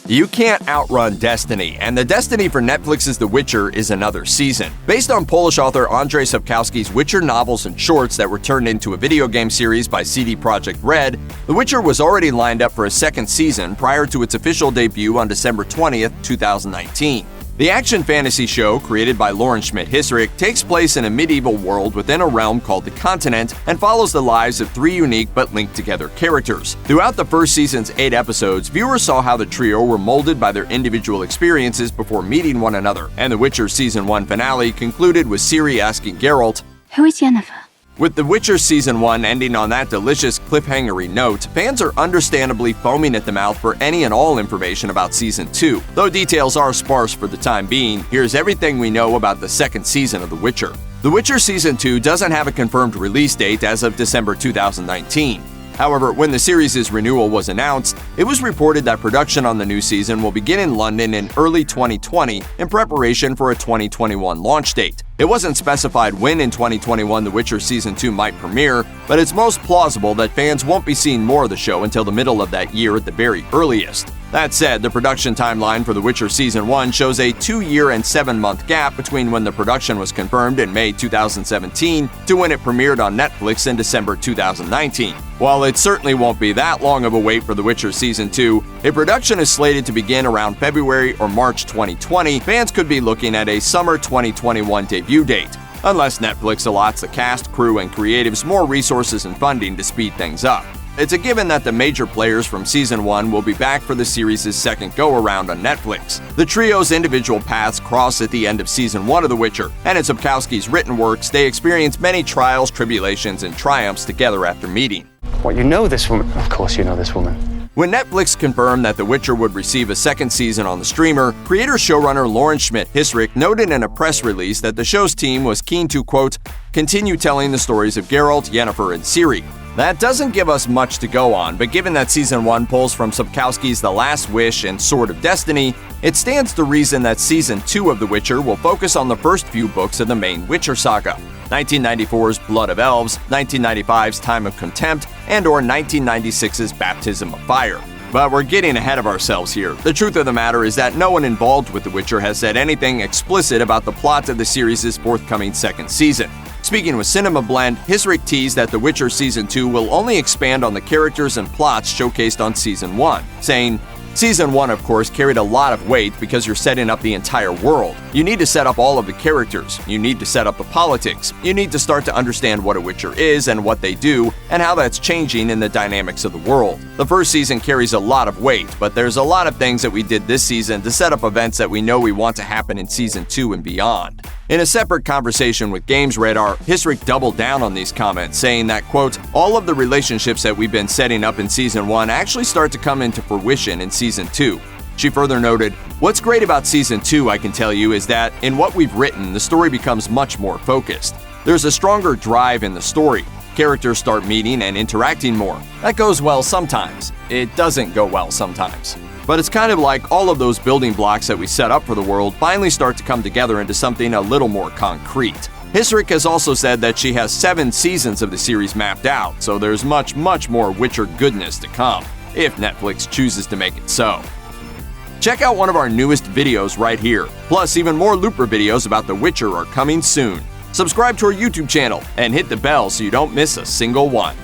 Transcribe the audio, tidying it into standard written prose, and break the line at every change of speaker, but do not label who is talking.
You can't outrun destiny, and the destiny for Netflix's The Witcher is another season. Based on Polish author Andrzej Sapkowski's Witcher novels and shorts that were turned into a video game series by CD Projekt Red, The Witcher was already lined up for a second season prior to its official debut on December 20th, 2019. The action fantasy show, created by Lauren Schmidt-Hissrich, takes place in a medieval world within a realm called the Continent and follows the lives of three unique but linked together characters. Throughout the first season's 8 episodes, viewers saw how the trio were molded by their individual experiences before meeting one another, and The Witcher Season 1 finale concluded with Ciri asking Geralt,
"Who is Yennefer?"
With The Witcher Season 1 ending on that delicious cliffhanger-y note, fans are understandably foaming at the mouth for any and all information about Season 2. Though details are sparse for the time being, here's everything we know about the second season of The Witcher. The Witcher Season 2 doesn't have a confirmed release date as of December 2019. However, when the series' renewal was announced, it was reported that production on the new season will begin in London in early 2020 in preparation for a 2021 launch date. It wasn't specified when in 2021 The Witcher Season 2 might premiere, but it's most plausible that fans won't be seeing more of the show until the middle of that year at the very earliest. That said, the production timeline for The Witcher Season 1 shows a 2-year and 7-month gap between when the production was confirmed in May 2017 to when it premiered on Netflix in December 2019. While it certainly won't be that long of a wait for The Witcher Season 2, if production is slated to begin around February or March 2020, fans could be looking at a summer 2021 debut date, unless Netflix allots the cast, crew, and creatives more resources and funding to speed things up. It's a given that the major players from Season 1 will be back for the series' second go-around on Netflix. The trio's individual paths cross at the end of Season 1 of The Witcher, and in Sapkowski's written works, they experience many trials, tribulations, and triumphs together after meeting.
What, you know this woman? Of course you know this woman.
When Netflix confirmed that The Witcher would receive a second season on the streamer, creator-showrunner Lauren Schmidt-Hissrich noted in a press release that the show's team was keen to, quote, continue telling the stories of Geralt, Yennefer, and Ciri. That doesn't give us much to go on, but given that Season 1 pulls from Sapkowski's The Last Wish and Sword of Destiny, it stands to reason that Season 2 of The Witcher will focus on the first few books of the main Witcher saga, 1994's Blood of Elves, 1995's Time of Contempt, and/or 1996's Baptism of Fire. But we're getting ahead of ourselves here. The truth of the matter is that no one involved with The Witcher has said anything explicit about the plot of the series' forthcoming second season. Speaking with Cinema Blend, Hissrich teased that The Witcher Season 2 will only expand on the characters and plots showcased on Season 1, saying, Season 1, of course, carried a lot of weight because you're setting up the entire world. You need to set up all of the characters. You need to set up the politics. You need to start to understand what a Witcher is and what they do, and how that's changing in the dynamics of the world. The first season carries a lot of weight, but there's a lot of things that we did this season to set up events that we know we want to happen in Season 2 and beyond. In a separate conversation with Games Radar, Hissrich doubled down on these comments, saying that, quote, all of the relationships that we've been setting up in Season 1 actually start to come into fruition in Season 2. She further noted, what's great about Season 2, I can tell you, is that in what we've written, the story becomes much more focused. There's a stronger drive in the story. Characters start meeting and interacting more. That goes well sometimes. It doesn't go well sometimes. But it's kind of like all of those building blocks that we set up for the world finally start to come together into something a little more concrete. Hissrich has also said that she has 7 seasons of the series mapped out, so there's much more Witcher goodness to come, if Netflix chooses to make it so. Check out one of our newest videos right here. Plus, even more Looper videos about The Witcher are coming soon. Subscribe to our YouTube channel and hit the bell so you don't miss a single one.